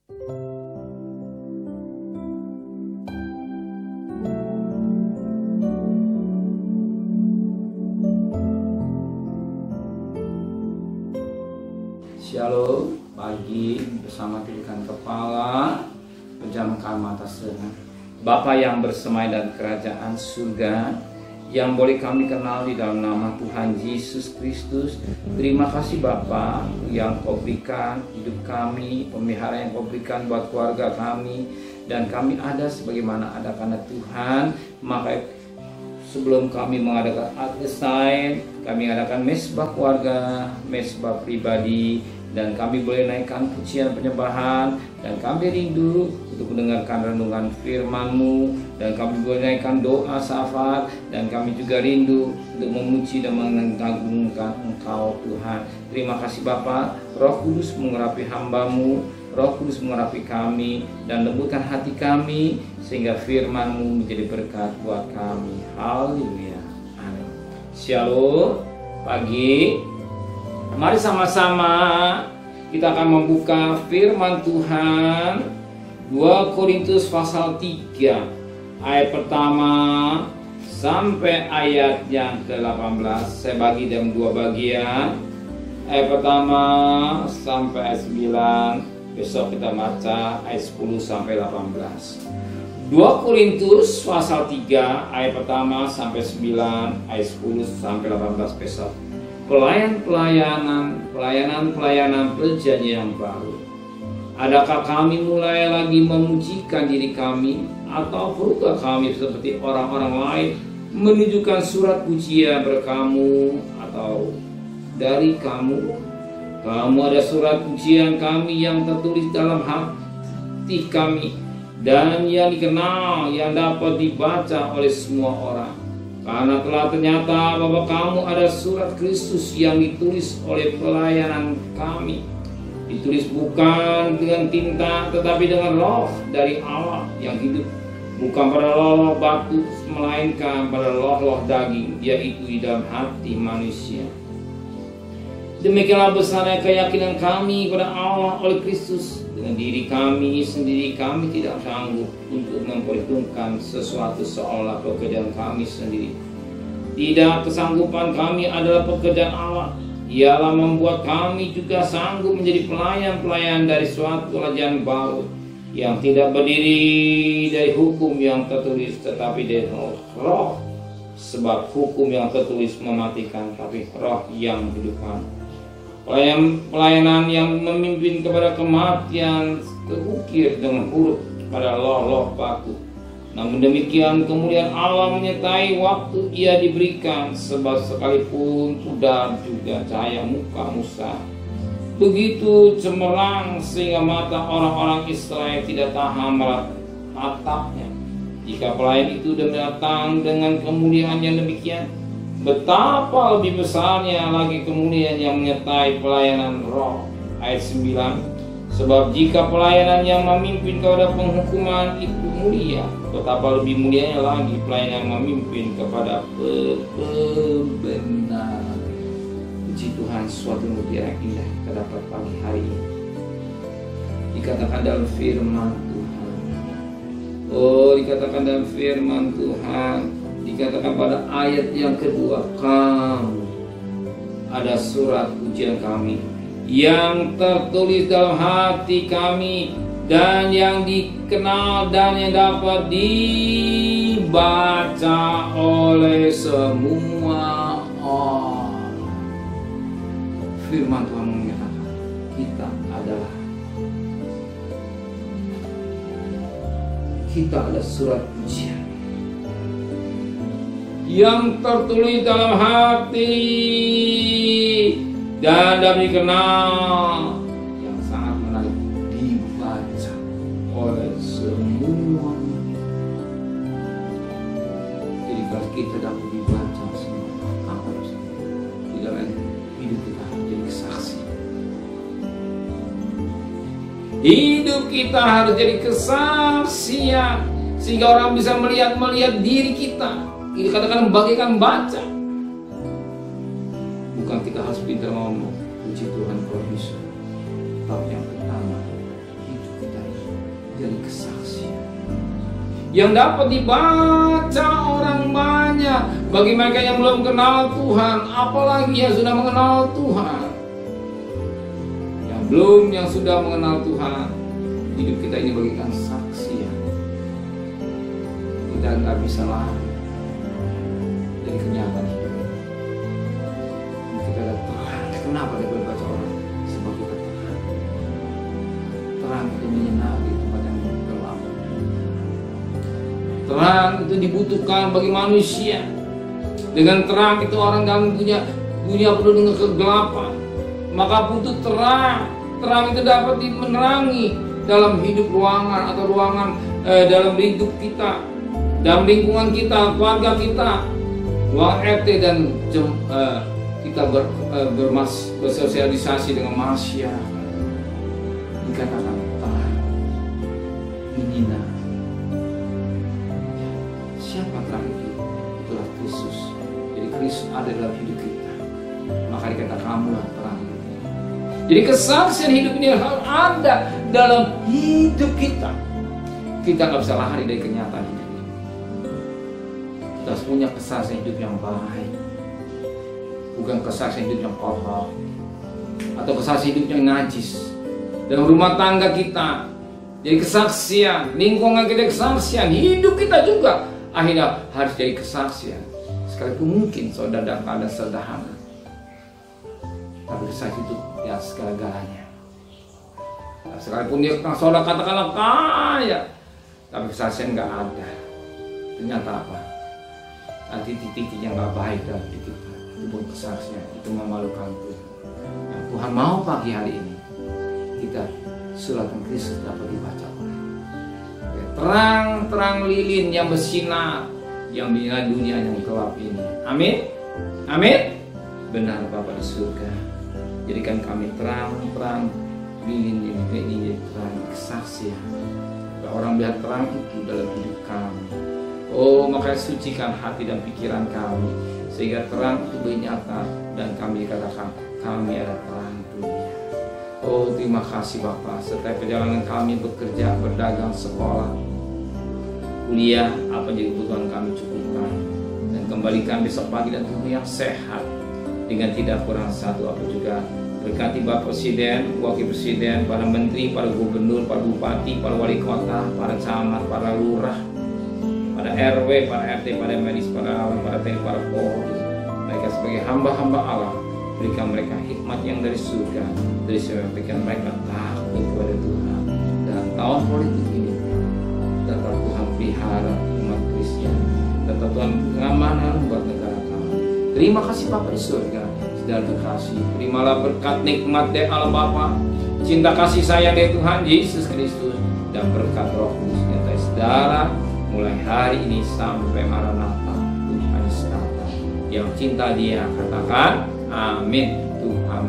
Shalom, pagi bersama tundukkan kepala, pejamkan mata sejenak. Bapa yang bersemai dan kerajaan surga, yang boleh kami kenal di dalam nama Tuhan Yesus Kristus. Terima kasih Bapa yang Kau berikan hidup kami, pemeliharaan yang Kau berikan buat keluarga kami, dan kami ada sebagaimana ada karena Tuhan. Maka sebelum kami mengadakan Advent, kami adakan mesbah keluarga, mesbah pribadi, dan kami boleh naikkan pujian penyembahan, dan kami rindu untuk mendengarkan renungan firman-Mu, dan kami boleh naikkan doa syafaat, dan kami juga rindu untuk memuji dan mengagungkan Engkau Tuhan. Terima kasih Bapa, Roh Kudus mengurapi hamba-Mu, Roh Kudus mengurapi kami, dan lembutkan hati kami, sehingga firman-Mu menjadi berkat buat kami. Haleluya. Amin. Shalom, pagi. Mari sama-sama kita akan membuka firman Tuhan 2 Korintus pasal 3 ayat pertama sampai ayat yang ke-18. Saya bagi dalam 2 bagian. Ayat pertama sampai ayat 9. Besok kita baca ayat 10 sampai 18. 2 Korintus pasal 3 ayat pertama sampai 9, ayat 10 sampai 18 besok. Pelayanan perjanjian baru. Adakah kami mulai lagi memujikan diri kami, atau perlukah kami seperti orang-orang lain menunjukkan surat pujian berkamu, atau dari kamu? Kamu ada surat pujian kami yang tertulis dalam hati kami, dan yang dikenal, yang dapat dibaca oleh semua orang. Karena telah ternyata bahwa kamu ada surat Kristus yang ditulis oleh pelayanan kami. Ditulis bukan dengan tinta, tetapi dengan roh dari Allah yang hidup. Bukan pada roh batu, melainkan pada roh daging, yaitu di dalam hati manusia. Demikianlah besarnya keyakinan kami pada Allah oleh Kristus. Dengan diri kami sendiri kami tidak sanggup untuk memperhitungkan sesuatu seolah pekerjaan kami sendiri. Tidak, kesanggupan kami adalah pekerjaan Allah. Ialah membuat kami juga sanggup menjadi pelayan-pelayan dari suatu kerajaan baru, yang tidak berdiri dari hukum yang tertulis, tetapi dari roh. Sebab hukum yang tertulis mematikan, tapi roh yang menghidupkan. Pelayanan yang memimpin kepada kematian terukir dengan huruf pada loh batu. Namun demikian kemuliaan Allah menyertai waktu ia diberikan, sebab sekalipun pudar juga cahaya muka Musa begitu cemerlang sehingga mata orang-orang Israel tidak tahan meratapnya. Jika pelayan itu datang dengan kemuliaan yang demikian, betapa lebih besarnya lagi kemuliaan yang menyertai pelayanan roh. Ayat 9. Sebab jika pelayanan yang memimpin kepada penghukuman itu mulia, betapa lebih mulianya lagi pelayanan yang memimpin kepada kebenaran. Puji Tuhan, suatu mutiara yang indah terdapat pagi hari ini. Dikatakan dalam firman Tuhan. Dikatakan dalam firman Tuhan. Dikatakan pada ayat yang kedua, kamu ada surat pujian kami yang tertulis dalam hati kami, dan yang dikenal dan yang dapat dibaca oleh semua orang. Firman Tuhan mengatakan kita ada surat pujian yang tertulis dalam hati dan dapat dikenal, yang sangat menarik, dibaca oleh semua. Jadi kalau kita dapat dibaca semua, apa harus di dalam hidup kita jadi kesaksian. Hidup kita harus jadi kesaksian, sehingga orang bisa melihat diri kita. Ini katakan bagaikan baca. Bukan kita harus pintar ngomong, puji Tuhan kalau bisa. Tapi yang pertama, hidup kita dari kesaksian yang dapat dibaca orang banyak. Bagi mereka yang belum kenal Tuhan, apalagi yang sudah mengenal Tuhan. Yang belum, yang sudah mengenal Tuhan, hidup kita ini bagikan saksi ya. Kita nggak bisa lari dari kenyataan hidup. Kita ada terang. Kenapa dia berbaca orang? Sebab kita terang. Terang itu menyinari tempat yang gelap. Terang itu dibutuhkan bagi manusia. Dengan terang itu orang dalam dunia penuh dengan kegelapan. Maka butuh terang. Terang itu dapat menerangi dalam hidup ruangan atau ruangan dalam hidup kita, dalam lingkungan kita, keluarga kita, ruang RT dan kita bersosialisasi dengan masyarakat. Dikatakan terang, menyinari. Siapa terang itu? Itulah Kristus. Jadi Kristus ada dalam hidup kita. Maka dikatakan kamulah terang. Jadi kesaksian hidup ini harus ada dalam hidup kita. Kita nggak bisa lari dari kenyataan hidup ini. Kita harus punya kesaksian hidup yang baik, bukan kesaksian hidup yang kotor atau kesaksian hidup yang najis. Dalam rumah tangga kita, jadi kesaksian, lingkungan kita kesaksian, hidup kita juga akhirnya harus jadi kesaksian. Sekalipun mungkin saudara dalam keadaan sederhana, tapi kesaksian itu ya segala-galanya. Sekalipun dia saudara katakanlah kaya, tapi kesaksian nggak ada. Ternyata apa? Nanti titik-titik yang nggak baik dalam hidup kita, itu pun kesaksian, itu memalukan Tuhan. Yang Tuhan mau pagi hari ini kita suratan Kristus dapat dibaca orang. Terang-terang lilin yang bersinar, yang menyinari dunia yang gelap ini. Amin. Amin. Benar Bapa di surga. Jadikan kami terang-terang lilin ini jadi terang kesaksian. Orang melihat terang itu dalam hidup kami. Oh, maka sucikan hati dan pikiran kami sehingga terang itu bernyata dan kami katakan kami ada terang dunia. Oh, terima kasih Bapak. Setiap perjalanan kami bekerja, berdagang, sekolah, kuliah, apa jadi kebutuhan kami cukupkan dan kembalikan besok pagi dan tubuh yang sehat dengan tidak kurang satu apa juga. Berkati Bapak Presiden, Wakil Presiden, para Menteri, para Gubernur, para Bupati, para Wali Kota, para Camat, para Lurah, para RW, para RT, para medis, para alam, para TNI, para Polri. Mereka sebagai hamba-hamba Allah, berikan mereka hikmat yang dari surga, dari surga, berikan mereka takut kepada Tuhan. Dan tahun politik ini, tetap Tuhan pelihara umat Kristen, tetap Tuhan pengamanan buat negara kami. Terima kasih Bapak di surga. Dan terkasih, terimalah berkat nikmat dari Allah Bapa, cinta kasih sayang dari Tuhan Yesus Kristus, dan berkat Roh Kudus nyata saudara mulai hari ini sampai Maranatha Tuhan Yesus datang. Yang cinta Dia katakan amin. Tuhan